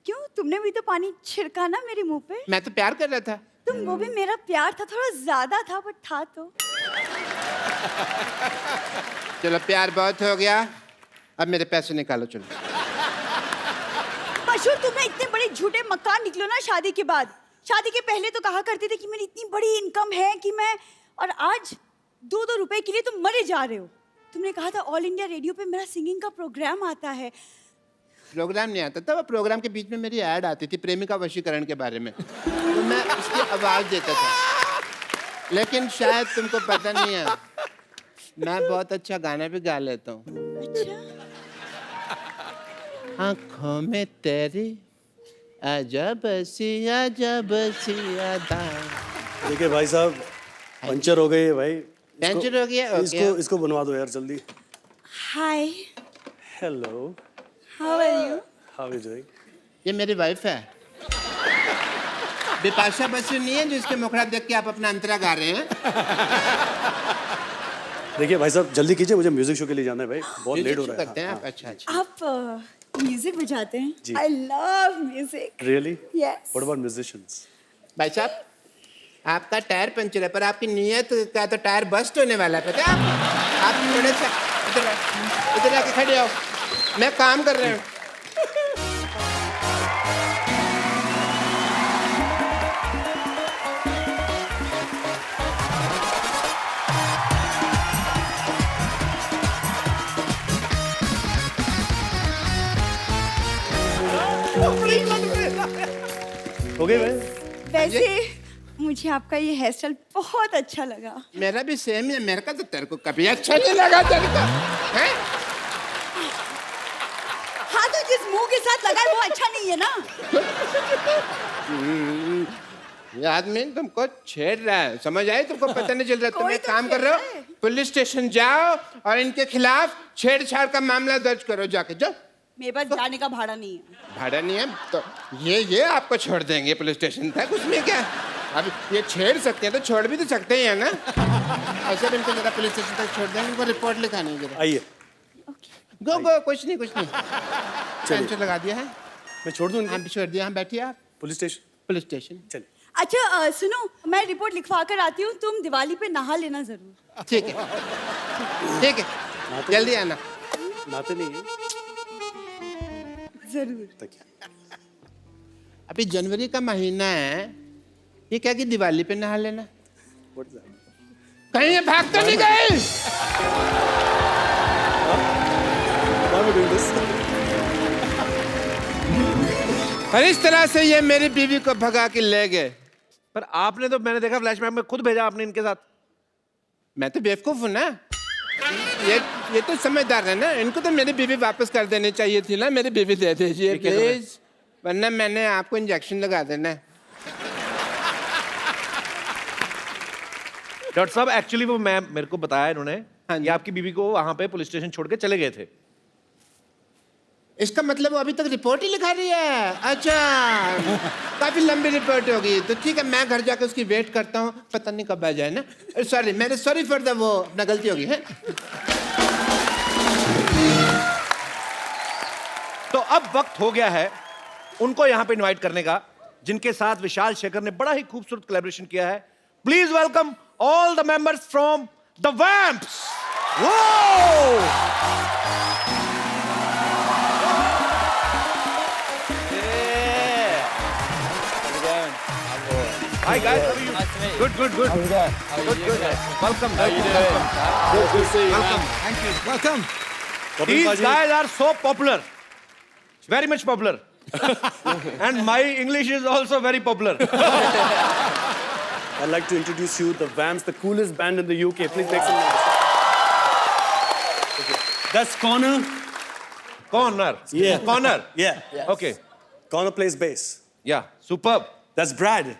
क्यों, तुमने भी तो पानी छिड़का ना मेरे मुंह पे। मैं तो प्यार कर रहा था। तुम, वो भी मेरा प्यार था, थोड़ा ज्यादा था बट था तो। चलो प्यार बहुत हो गया, अब मेरे पैसे निकालो चलो। मशहूर, तुम्हें इतने बड़े झूठे मक्कार निकलो ना शादी के बाद। शादी के पहले तो कहा करते थे कि मेरी इतनी बड़ी इनकम है कि मैं, और आज 2-2 रुपए के लिए तुम मरे जा रहे हो। तुमने कहा था ऑल इंडिया रेडियो पे मेरा सिंगिंग का प्रोग्राम आता है। प्रोग्राम नहीं आता था, वो प्रोग्राम के बीच में मेरी ऐड आती थी प्रेमिका वशीकरण के बारे में, तो मैं उसकी आवाज़ देता था। लेकिन शायद तुमको पता नहीं है, मैं बहुत अच्छा गाना भी गा लेता हूँ। आँखों में तेरी अजब सी अदा। देखिए भाई साहब, पंचर हो गई है भाई। पंचर हो गया? इसको बनवा दो यार जल्दी। Hi, hello, how are you? How are you doing? ये मेरी वाइफ है, बिपाशा बसु नहीं है जिसके मुखड़ा देख के आप अपना अंतरा गा रहे हैं। देखिए भाई साहब, जल्दी कीजिए, मुझे म्यूजिक शो के लिए जाना है भाई, बहुत लेट हो रहा है। करते हैं आप? अच्छा अच्छा। आप म्यूजिक बजाते हैं? जी। I love music. Really? Yes. What about musicians? भाई साहब, आपका टायर पंचर है पर आपकी नीयत का तो टायर बस्ट होने वाला है, पता है आप थोड़े सा इधर आके खड़े हो, मैं काम कर रहा हूँ। हो गई भाई? वैसे मुझे आपका ये हेयर स्टाइल बहुत अच्छा लगा। मेरा भी सेम है, मेरे का तो तेरे को कभी अच्छा नहीं लगा तेरे को, हैं? हाँ तो जिस मुंह के साथ लगा है वो अच्छा नहीं है ना। ये आदमी तुमको छेड़ रहा है, समझ आई? तुमको पता नहीं चल रहा? तुम कोई एक तो काम कर रहे छेड़ हो, रहा है। पुलिस स्टेशन जाओ और इनके खिलाफ छेड़छाड़ का मामला दर्ज करो, जाके जाओ। मेरे पास जाने का भाड़ा नहीं है। भाड़ा नहीं है तो ये आपको छोड़ देंगे पुलिस स्टेशन तक, उसमें क्या? अब ये छेड़ सकते हैं तो छोड़ भी तो सकते हैं ना। ऐसे भी इनको जरा पुलिस स्टेशन तक छोड़ देंगे, इनको रिपोर्ट लिखानी है जरा। आइए, गो गो, कुछ नहीं पेंचर लगा दिया है। मैं छोड़ दूँ? हाँ छोड़ दिया। हाँ बैठिए आप। Police station? पुलिस स्टेशन चलिए। अच्छा सुनो, मैं रिपोर्ट लिखवा कर आती हूँ, तुम दिवाली पे नहा लेना जरूर। ठीक है ठीक है, जल्दी आना। नहाते नहीं है? जरूर। तकिया। अभी जनवरी का महीना है, ये क्या कि दिवाली पे नहा लेना? What is that? कहीं ये भाग तो नहीं गई? Why am I doing this? और इस तरह से ये मेरी बीवी को भगा के ले गए। पर आपने तो, मैंने देखा फ्लैशबैक में, खुद भेजा आपने इनके साथ। मैं तो बेवकूफ हूँ ना, ये तो समझदार है ना, इनको तो मेरी बीवी वापस कर देनी चाहिए थी ना। मेरी बीवी दे दीजिए प्लीज, वरना मैंने आपको इंजेक्शन लगा देना है। डॉक्टर साहब, एक्चुअली वो मेरे को बताया इन्होंने, हाँ जी। ये आपकी बीवी को वहां पे पुलिस स्टेशन छोड़ के चले गए थे। इसका मतलब वो अभी तक रिपोर्ट ही लिखा रही है? अच्छा, काफी लंबी रिपोर्ट होगी, तो ठीक है मैं घर जाकर उसकी वेट करता हूँ, पता नहीं कब आ जाए ना। सॉरी, मेरे सॉरी फॉर द वो, अपना गलती होगी है। तो अब वक्त हो गया है उनको यहाँ पे इनवाइट करने का, जिनके साथ विशाल शेखर ने बड़ा ही खूबसूरत कोलैबोरेशन किया है। Please welcome all the members from the Vamps. Hi guys, how are you? Good. Good. Welcome. Welcome. These guys are so popular, very much popular, and my English is also very popular. I'd like to introduce you the Vamps, the coolest band in the UK. Please make some noise. That's Connor. Connor. Yeah. Connor. Yeah. Okay. Connor plays bass. Yeah. Superb. That's Brad.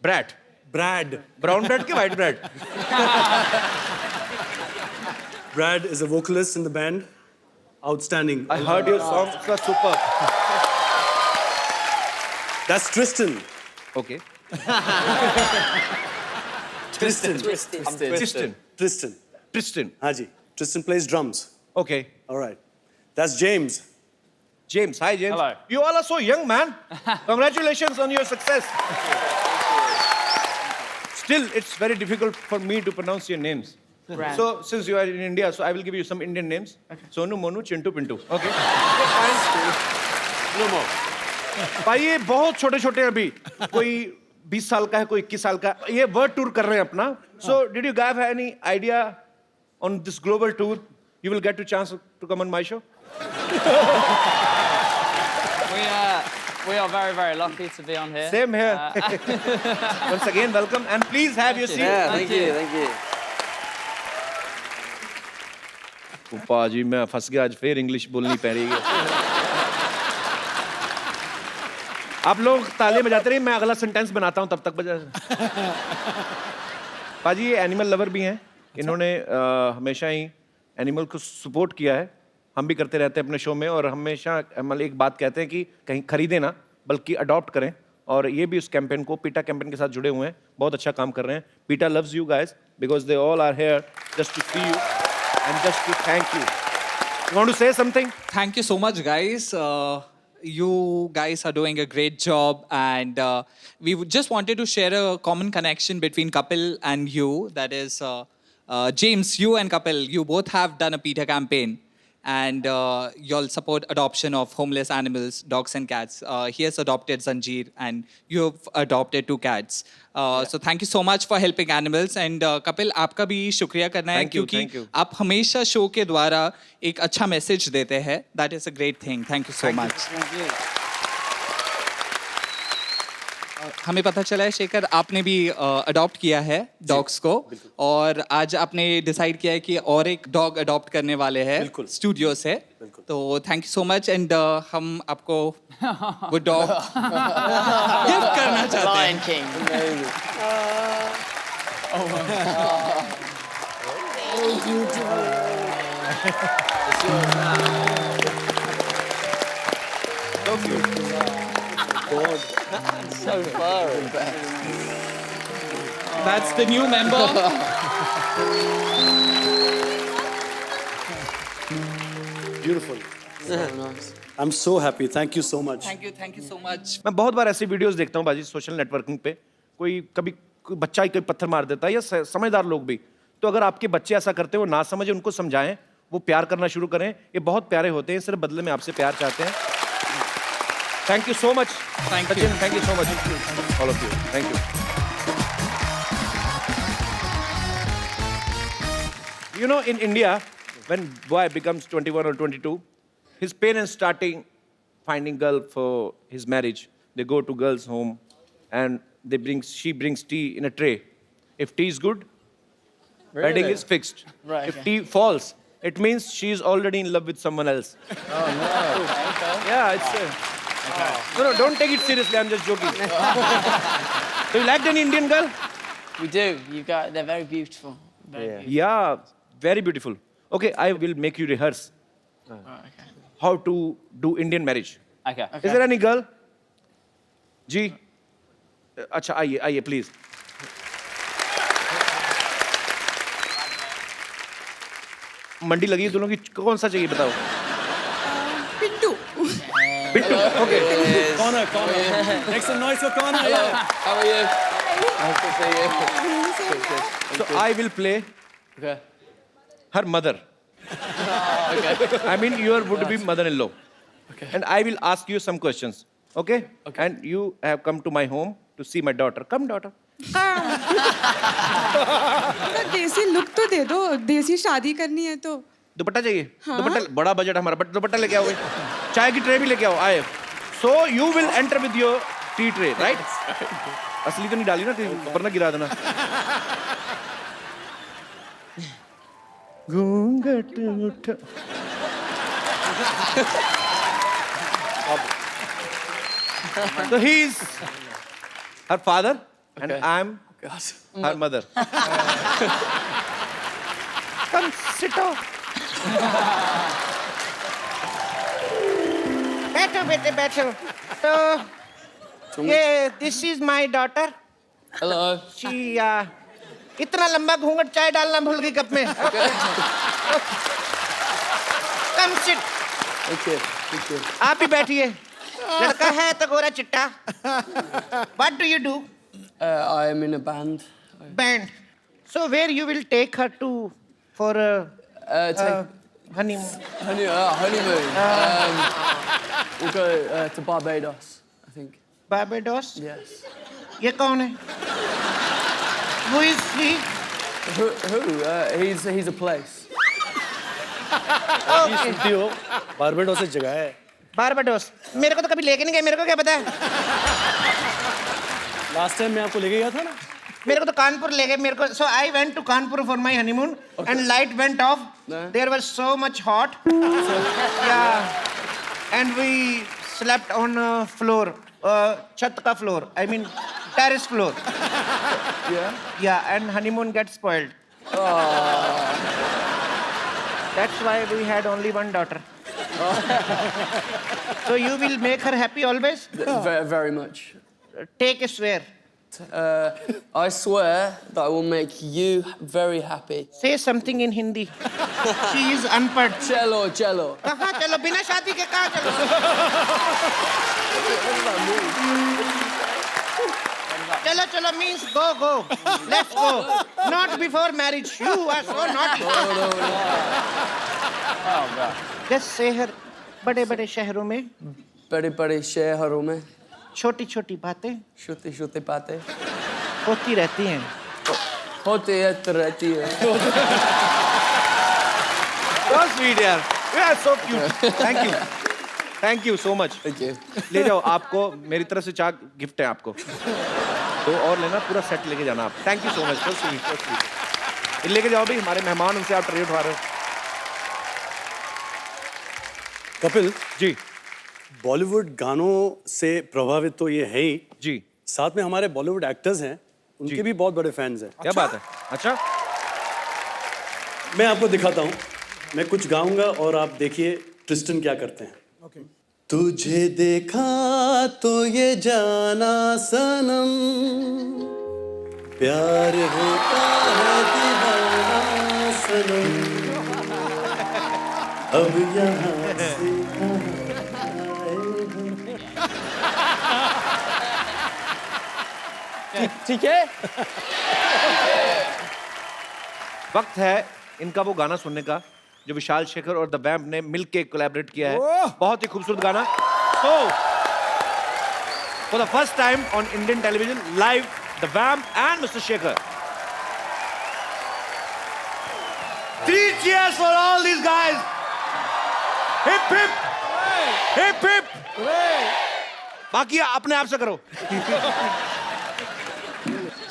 Brad. Brad. Brown bread ke white bread? Brad is a vocalist in the band. Outstanding. I heard your song. It was superb. That's Tristan. Okay. Tristan. Tristan. Haji. Tristan plays drums. Okay. All right. That's James. James. Hi, James. Hello. You all are so young, man. Congratulations on your success. Still, it's very difficult for me to pronounce your names. So, since you are in India, so I will give you some Indian names. Sonu, Monu, Chintu, Pintu. Okay? No more. भाई ये बहुत छोटे-छोटे अभी, कोई 20 साल का है, कोई 21 साल का, ये वर्ल्ड टूर कर रहे हैं अपना. So, did you guys have any idea on this global tour? You will get a chance to come on my show? We are very, very lucky to be on here. Same here. Once again, welcome and please have your seat. Yeah, thank you, thank you. उपा जी मैं फंस गया, आज फिर English बोलनी पड़ रही है। आप लोग तालियां बजाते रहिए, मैं अगला सेंटेंस बनाता हूं, तब तक बजा। पाजी ये एनिमल लवर भी हैं, इन्होंने हमेशा ही एनिमल को सपोर्ट किया है, हम भी करते रहते हैं अपने शो में, और हमेशा मतलब एक बात कहते हैं कि कहीं खरीदें ना बल्कि अडॉप्ट करें, और ये भी उस कैंपेन को पीटा कैंपेन के साथ जुड़े हुए हैं, बहुत अच्छा काम कर रहे हैं। Peeta loves you guys because they all are here just to see you and just to thank you. You want to say something? Thank you so much, guys. You guys are doing a great job, and we just wanted to share a common connection between Kapil and you. That is, James, you and Kapil, you both have done a PETA campaign, and you'll support adoption of homeless animals, dogs and cats. He has adopted Zanjeer, and you have adopted 2 cats. So thank you so much for helping animals. And Kapil, आपका भी शुक्रिया करना है क्योंकि आप हमेशा show के द्वारा एक अच्छा मैसेज देते हैं. That is a great thing. Thank you so much. हमें पता चला है शेखर आपने भी अडॉप्ट किया है डॉग्स को, और आज आपने डिसाइड किया है कि और एक डॉग अडॉप्ट करने वाले हैं स्टूडियो से. तो thank you so much, and हम आपको वो डॉग गिफ्ट करना चाहते हैं. So far. That's the new member. Beautiful. So nice. I'm so happy. Thank you so much. Thank you so much. मैं बहुत बार ऐसी वीडियोस देखता हूँ बाजी सोशल नेटवर्किंग पे, कोई कभी कोई बच्चा ही कोई पत्थर मार देता है या समझदार लोग भी, तो अगर आपके बच्चे ऐसा करते हो ना समझे, उनको समझाएं, वो प्यार करना शुरू करें, ये बहुत प्यारे होते हैं, सिर्फ बदले में आपसे प्यार चाहते हैं. Thank you so much. Thank you. Sachin, thank you so much. All of you. Thank you. You know, in India, when boy becomes 21 or 22, his parents starting finding girl for his marriage. They go to girl's home, and she brings tea in a tray. If tea is good, wedding is fixed. Right, If tea falls, it means she is already in love with someone else. Oh no. Okay. Yeah, it's. No, don't take it seriously. I'm just joking. So you liked an Indian girl? We do. They're very beautiful. Very beautiful. Yeah, very beautiful. Okay, I will make you rehearse Okay. how to do Indian marriage. Okay. Is there any girl? जी, अच्छा आइए please. मंडी लगी है दोनों की, कौन सा चाहिए बताओ? Pintu. Bittu. Okay. Connor. Make some noise for Connor. Yeah. How are you? Nice to see you. So I will play Okay. her mother. Okay. I mean your would-be mother-in-law. Okay. And I will ask you some questions. Okay? And you have come to my home to see my daughter. Come, daughter. तो देसी look तो दे दो, देसी शादी करनी है तो. दुपट्टा चाहिए? दुपट्टा, बड़ा बजट हमारा, बट दुपट्टा लेके आओ. चाय की ट्रे भी लेके आओ. आए. So you will enter with your tea tray, right? असली तो नहीं डाली ना, वरना गिरा देना. घूंघट उठा. So he is her father, and I'm her mother. Come sit down. बैठो बेटे बैठो. तो ये this is my daughter. Hello. She इतना लंबा घूंघट चाय डालना भूल गई कप में. Come sit. Okay. Okay. आप ही बैठिए. लड़का है तो गोरा चिट्टा. What do you do? I am in a band. Band. So where you will take her to for honeymoon? Honeymoon. We'll go to Barbados, I think. Barbados? Yes. ये कौन है? Who is he? Who? He's a place. सुनती हो, Barbados एक जगह है. Barbados. मेरे को तो कभी लेके नहीं गए, मेरे को क्या पता है। लास्ट टाइम मैं आपको लेके गया था ना। मेरे को तो कानपुर ले गए मेरे को। So I went to Kanpur for my honeymoon and light went off. There was so much hot. Yeah. And we slept on floor, छत का floor. I mean terrace floor. Yeah, and honeymoon gets spoiled. That's why we had only one daughter. So you will make her happy always? Very much. Take a swear. I swear that I will make you very happy. Say something in Hindi. She is unpad. Cello, cello. कहाँ चलो? बिना शादी के कहाँ चलो? चलो चलो means go go. Let's go. Not before marriage. You are so naughty. Just say her. बड़े-बड़े शहरों में बड़े-बड़े शहरों में छोटी-छोटी बातें छोटी-छोटी बातें होती रहती हैं। होती रहती है। So sweet यार. Yeah, so cute. Thank you. Thank you so much. Thank you. ले जाओ, आपको मेरी तरफ से चाक गिफ्ट है आपको। तो और लेना, पूरा सेट लेके जाना आप। Thank you so much. So sweet, so sweet. ये लेके जाओ भी, हमारे मेहमान, उनसे आप ट्रीट उठा रहे हो। कपिल जी बॉलीवुड गानों से प्रभावित तो ये है ही जी, साथ में हमारे बॉलीवुड एक्टर्स हैं, उनके भी बहुत बड़े फैंस हैं। क्या बात है? अच्छा, मैं आपको दिखाता हूँ। मैं कुछ गाऊंगा और आप देखिए ट्रिस्टन क्या करते हैं। तुझे देखा तो ये जाना सनम, प्यार होता है दीवाना सनम, अब यहाँ से ठीक है। वक्त है इनका वो गाना सुनने का जो विशाल शेखर और द वैम्प ने मिलके कोलैबोरेट किया है। बहुत ही खूबसूरत गाना। So, for the first time on Indian television, live, the Vamp and Mr. Shekhar. 3 cheers for all these guys. Hip hip, hip hip. बाकी अपने आप से करो।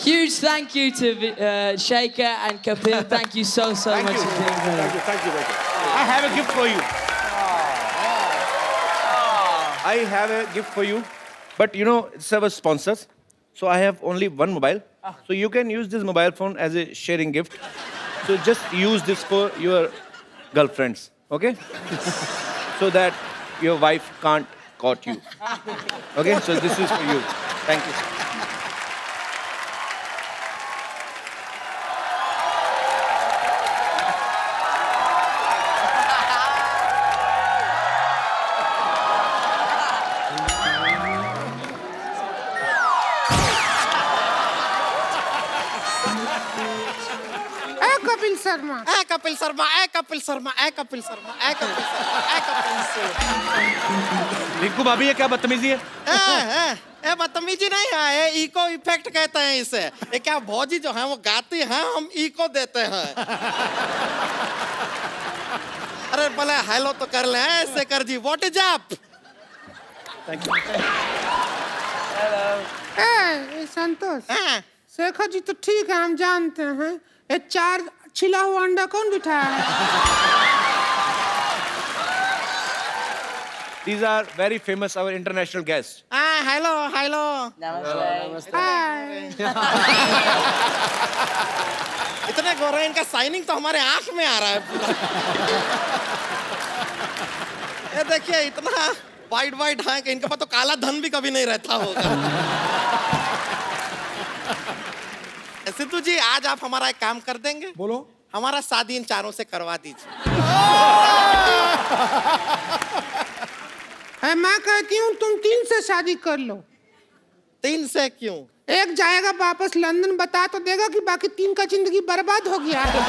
Huge thank you to Shaker and Kapil. Thank you so much for being here. Thank you. I have a gift for you. I have a gift for you, but you know, it's our sponsors, so I have only one mobile. So you can use this mobile phone as a sharing gift. So just use this for your girlfriends, okay? So that your wife can't caught you. Okay? So this is for you. Thank you. Kapil Sharma, Kapil Sharma, Kapil Sharma, Kapil Sharma, Kapil Sharma. Rinku भाभी, ये क्या बदतमीजी है? बदतमीजी नहीं है, ये eco effect कहते हैं इसे। ये क्या भौजी जो है वो गाती हैं, हम इको देते हैं। अरे पहले हेलो तो कर ले Shekhar ji, what is up? Thank you. Santosh, Shekhar ji तो ठीक है, हम जानते हैं। ये 4 छिला हुआ अंडा कौन बिठाया है? These are very famous, our international guests. Hello hello इतने गोरे, इनका साइनिंग तो हमारे आंख में आ रहा है पूरा। ये देखिए इतना वाइट है कि इनके पास तो काला धन भी कभी नहीं रहता होगा। सिद्धू जी, आज आप हमारा एक काम कर देंगे? बोलो। हमारा शादी इन चारों से करवा दीजिए। मैं कहती हूँ तुम 3 से शादी कर लो। 3 से क्यों? एक जाएगा वापस लंदन, बता तो देगा कि बाकी 3 का जिंदगी बर्बाद हो गया है।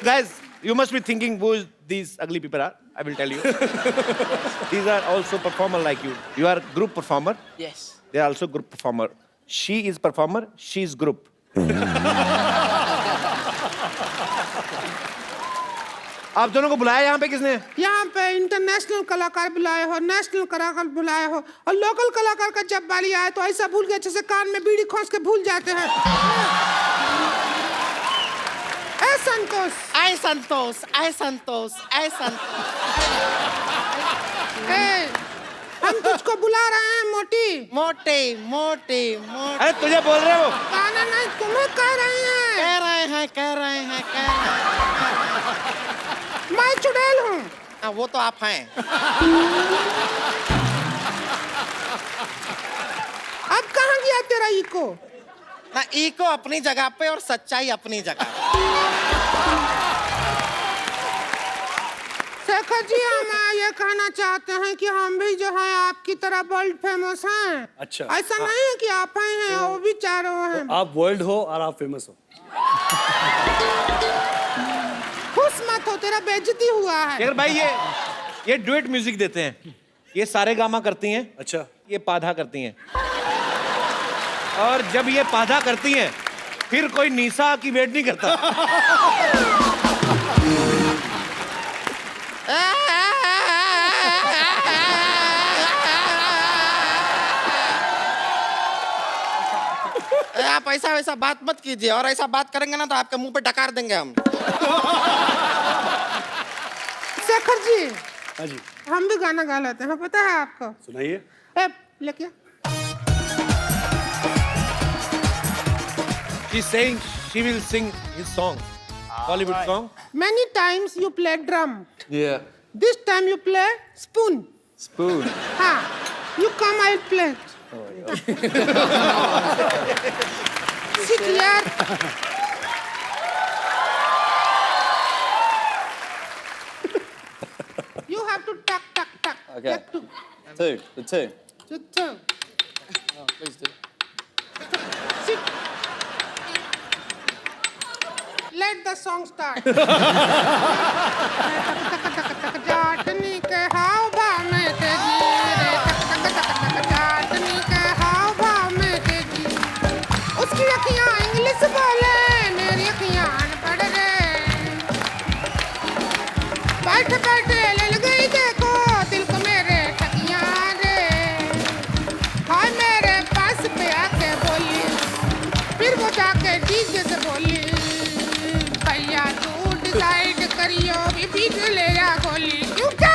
Guys, you must be thinking who these ugly people are. I will tell you. These are also performer like you. You are group performer. Yes. They are also group performer. She is performer. She is group. आप दोनों को बुलाया यहाँ पे किसने? यहाँ पे international कलाकार बुलाए हो, नेशनल कलाकार बुलाए हो, और लोकल कलाकार का जब बारी आए तो ऐसा भूल गए जैसे कान में बीड़ी खोस के भूल जाते हैं। ऐ संतोष, ऐ संतोष, ऐ संतोष, ऐ संतोष। हम तुझको बुला रहे हैं मोटी। मोटे मोटे मोटे। अरे तुझे बोल रहे हो? गाना नहीं, तुम्हें कह रहे हैं। कह रहे हैं, कह रहे हैं, कह रहे हैं। मैं चुड़ैल हूँ। हाँ, वो तो आप हैं। अब कहाँ गया तेरा इको? ना, इको अपनी जगह पे और सच्चाई अपनी जगह। शेखर जी, हम ये कहना चाहते हैं कि हम भी जो है आपकी तरह वर्ल्ड फेमस हैं। अच्छा। ऐसा नहीं है कि आप ही हैं, वो भी चारों हैं। आप वर्ल्ड हो और आप फेमस हो। खुश मत हो, तेरा बेइज्जती हुआ है। शेखर भाई, ये डुएट म्यूजिक देते हैं। ये सारे गामा करती हैं। अच्छा। ये पाधा करती हैं। और जब ये पाधा करती हैं, फिर कोई निशा की वेट नहीं करता। आप ऐसा वैसा बात मत कीजिए, और ऐसा बात करेंगे ना तो आपके मुंह पे डकार देंगे हम। शेखर जी, हाँ जी, हम भी गाना गा लेते हैं, पता है आपको? सुनाइए। लेके She's saying she will sing his song, Bollywood song. Many times you play drum. Yeah. This time you play spoon. Spoon. हाँ, you come, I'll play it. Sit यार। You have to tuck, tuck, tuck. Okay. Tuck, tuck. The two. Two. Oh, please do. Sit. Let the song start. जाटनी के हाव भाव में तेजी रे, जाटनी के हाव भाव में तेजी। उसकी अखियाँ इंग्लिश बोले, मेरी अखियाँ अनपढ़ रे। बैठ बैठे लल गई देखो दिल को मेरे टकियाँ रे। हाय मेरे पास पे आके बोली, फिर वो जाके डीजे से बोली, भैया तू डिसाइड करियो भी बीच ले जा गोली। क्योंकि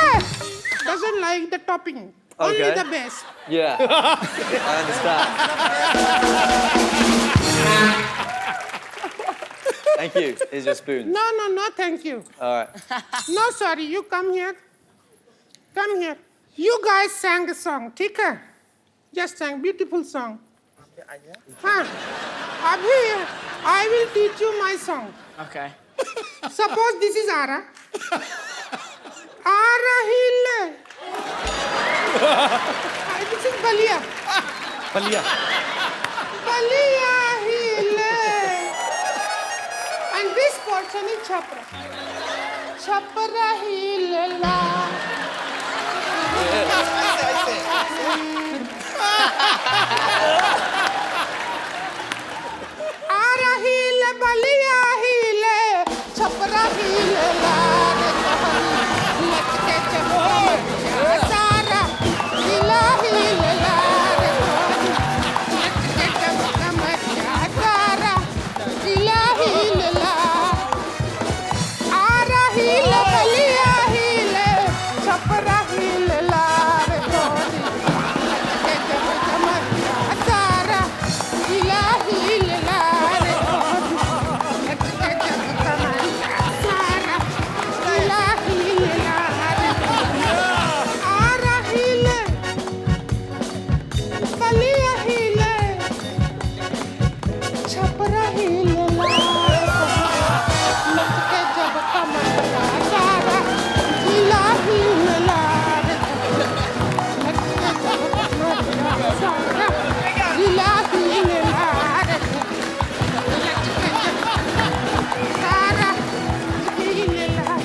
doesn't like the topping, only Okay. the bass. Yeah. I understand. Thank you. Here's your spoon. No, thank you. All right. No, sorry, you come here. Come here. You guys sang a song, ठीक है? Just sang beautiful song. हाँ, अभी I will teach you my song. Okay. Suppose this is Ara. Ara Hill. This is Balia. Ballia. Balia Hill. And this portion is Chhapra. Chhapra Hill la. Ara Hill, Balia Hill, Chhapra Hill la. लटके चपका सारा हिला हिल ला रे, लटके चपका मचा सारा हिला हिल ला। आरा हिल बलिया हिल, छपरा हिल ला रे, लटके चपका मचा सारा हिला हिल ला रे, लटके चपका मचा सारा हिला हिल ला। बलिया हिले, छपरा हिले ला, लटके जब कमर का सारा हिला हिले ला, लटके जब कमर का सारा हिला हिले ला, लटके जब सारा हिले ला।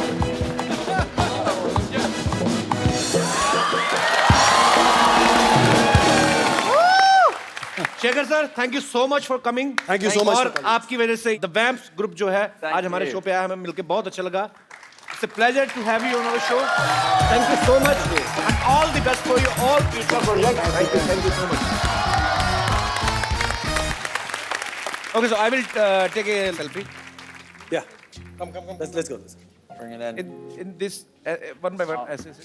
Shekhar sir, thank you so much for coming. Thank you so much और for coming. आपकी वजह से द वैम्प्स ग्रुप जो है आज हमारे you. शो पे आया, हमें मिलके बहुत अच्छा लगा। It's a pleasure to have you on our show. Thank you so much. And all the best for you, all future projects. Thank you so much. Okay, so I will take a selfie. Yeah. Come. Let's go. Bring it in this, one by one. Listen.